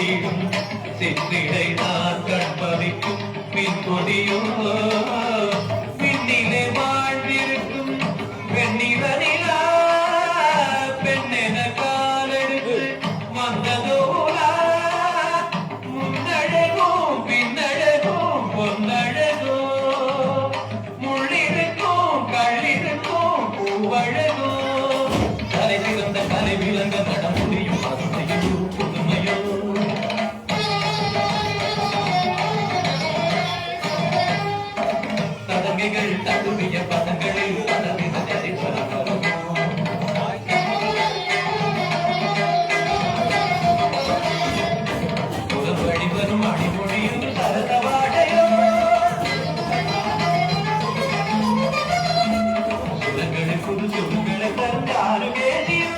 வீடும் சிற்றிடை நான் கண்பவிக்கும் பின் கொடியோ பின்னிலே வாழ்ந்திருக்கும் வெண்ணிலா பெண்ணென காலெடுத்து வந்ததோலா முன்னழகும் பின்னழகும் பொன்னழகோ முள்ளிருக்கும் கள்ளிருக்கும் பூவழகோ கலை சிறந்த கலை விளங்க நட முடியும் பசுமையோ புதுமையோ தடங்கைகள் தடுவிய பதங்களில் பதவித நெறிப்பரவரும் புறவழி வரும் அடிமொழியும் சரதவாடையோ சுரங்களில் புது சுருங்களை தந்த ஆறுவேதியோ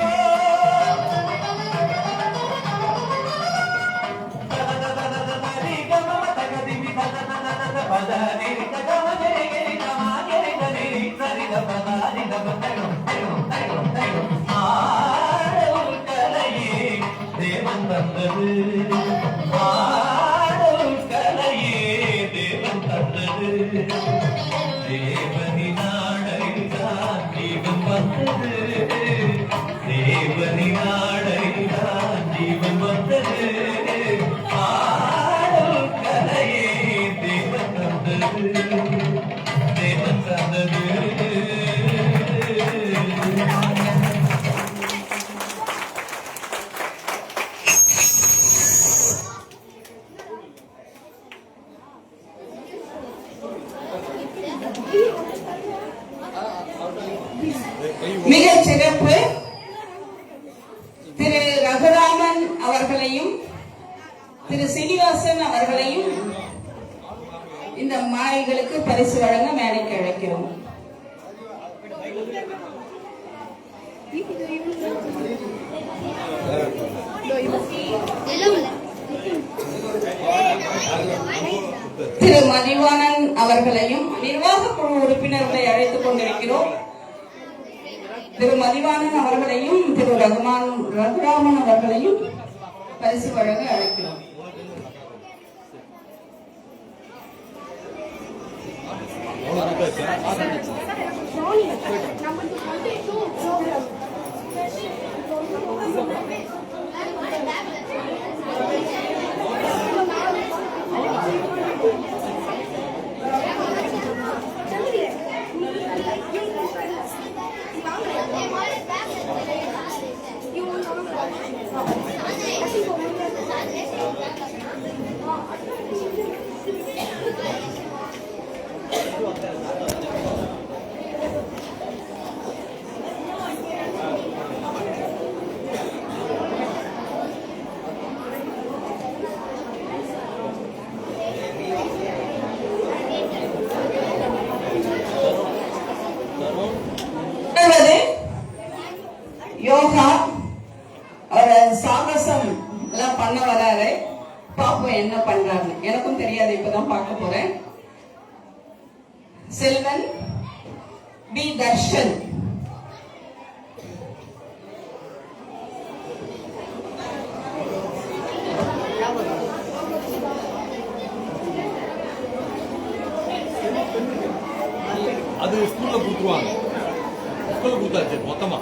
ஆடல் கலையே தேவன் தந்தது ஆடல் கலையே தேவன் தந்தது தேவனின் ஆடைதான் ஜீவன் வந்தது தேவனின் ஆடைதான் ஜீவன் வந்தது ஆடல் கலையே தேவன் தந்தது தேவன் தந்தது மிகச் சிறப்பு. திரு ரகுராமன் அவர்களையும் திரு சீனிவாசன் அவர்களையும் இந்த மாணவிகளுக்கு பரிசு வழங்க மேடைக்கு அழைக்கிறோம். திரு மதிவாணன் அவர்களையும் நிர்வாக குழு உறுப்பினர்களை அழைத்துக் கொண்டிருக்கிறோம். திரு மதிவாணன் அவர்களையும் திரு ரகுராமன் அவர்களையும் பரிசு வழங்க அழைக்கிறோம். யோகா அவர் சாகசம் எல்லாம் பண்ண வராரு. பாப்போம் என்ன பண்றாரு. எனக்கும் தெரியாது, இப்பதான் பார்க்க போறேன். செல்வன் பி தர்ஷன், அது ஸ்கூல்ல கொடுத்துருவாங்க. ஸ்கூல்ல கொடுத்தாச்சு மொத்தமா.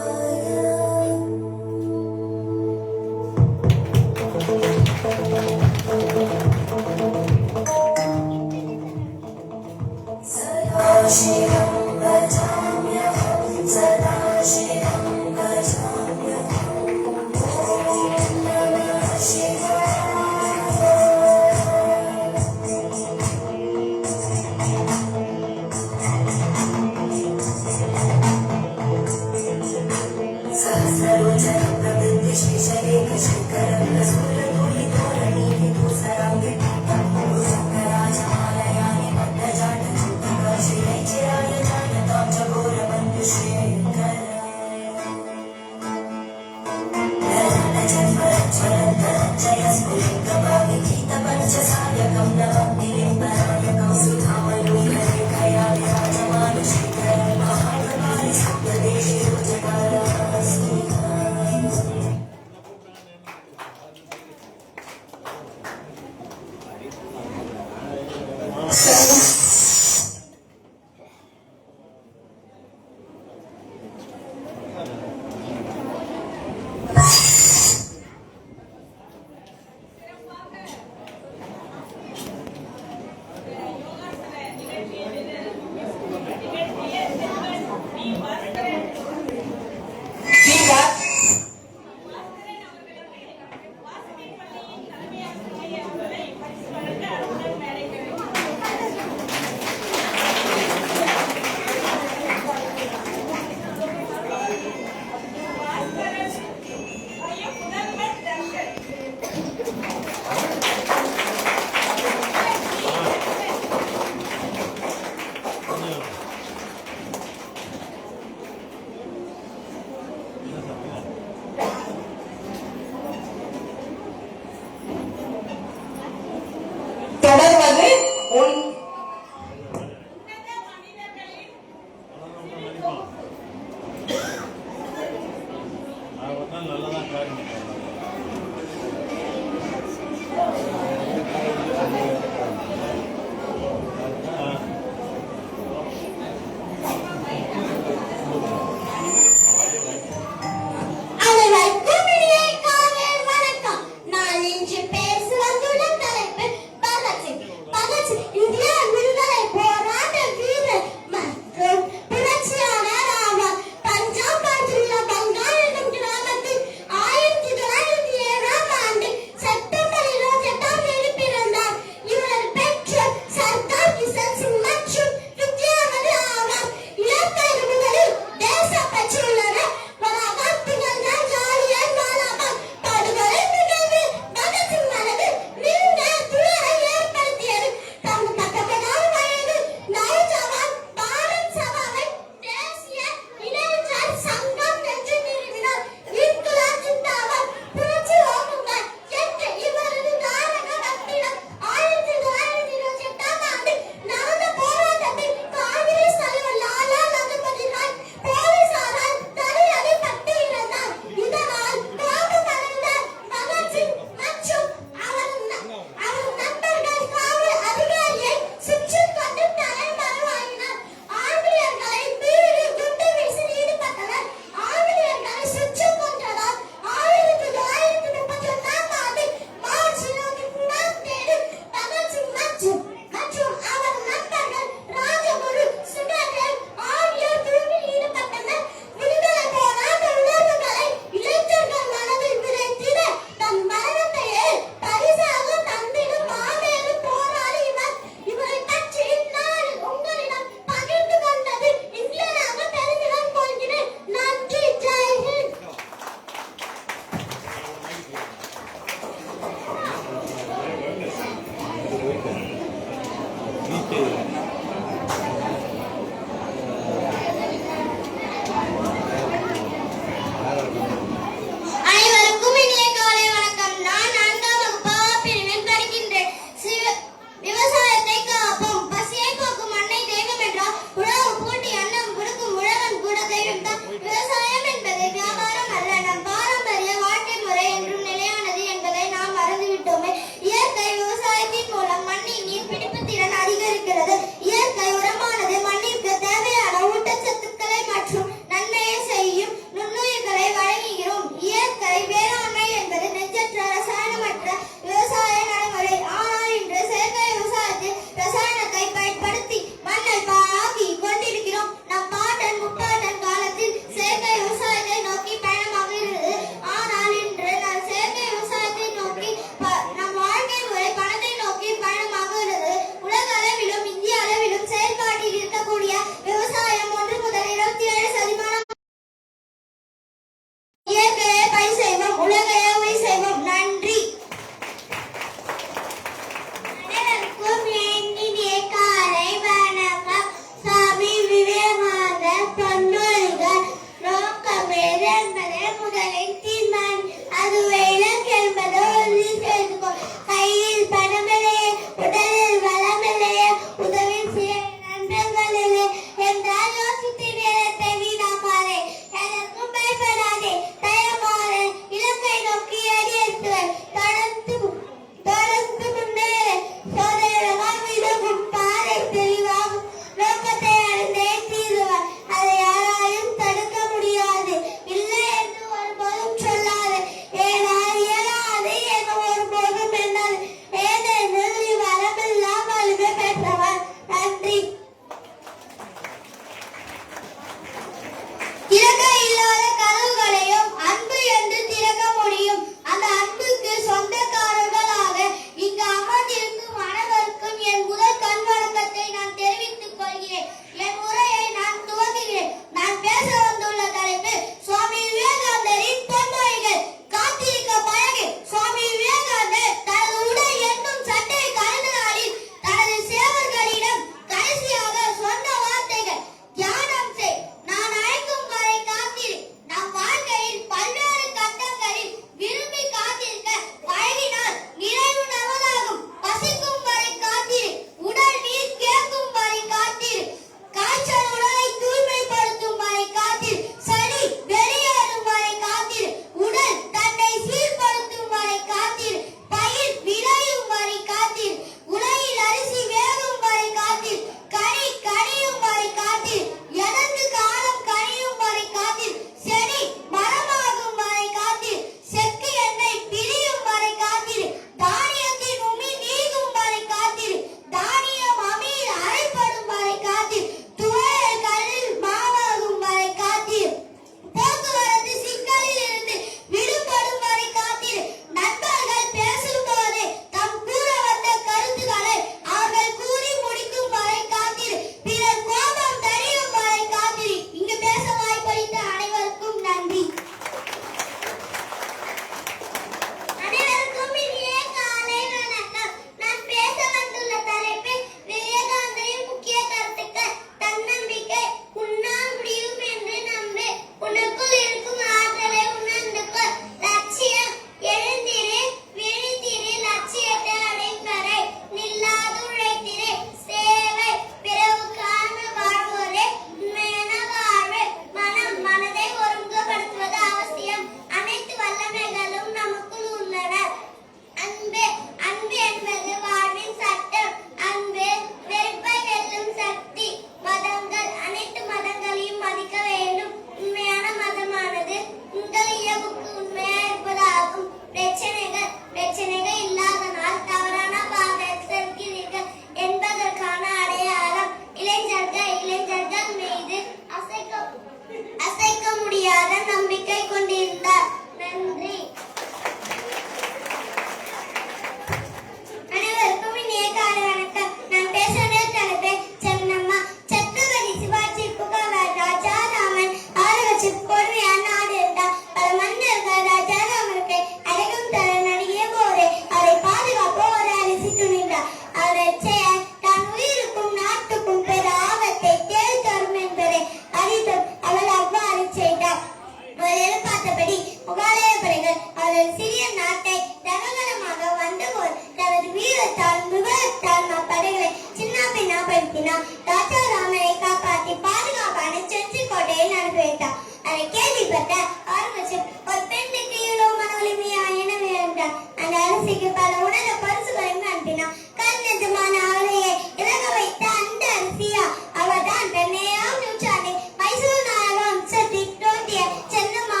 நாட்டை ரககரமாக வந்தபோது தனது வீரத்தால் முகத்தால் படைகளை சின்ன பின்னாப்படுத்தினார். ராஜாராமனை காப்பாற்றி பாதுகாப்பான செஞ்சிக்கோட்டையில் அனுப்பி வைத்தார். அதை கேள்விப்பட்ட ஆரம்பிச்சர் ஒரு பெண்ணுக்கு இவ்வளவு மன வலிமையா என வேண்டார். அந்த அரசிக்கு பல உணர்ந்த பரிசுகளையும் அனுப்பினார். கண் நிஜமான அவளையே இறங்க வைத்த அந்த அரசியா அவர்தான் பெண்ணையாம் நூற்றாண்டில் மைசூர் நாயகம் சத்தி தோட்டிய சென்னம்மா.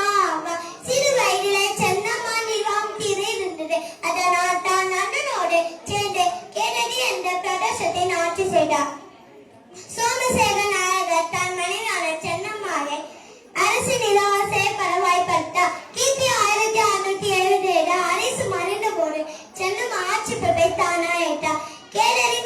சிறு வயதிலே சென்னம்மா நிர்வாகம் தீர இருந்தது. அதனால் தான் அண்ணனோடு சேர்ந்து கேனடி என்ற பிரதேசத்தை ஆட்சி செய்தார். சோமசேகர நாயகர் தன் மனைவியான சென்னம்மாவை அரசு நிர்வாக செயற்பட வாய்ப்பளித்தார். கிபி 1677 அரசு மறைந்த போது சென்னம்மா ஆட்சி பொறுப்பை தானாயிட்டார். கேடரி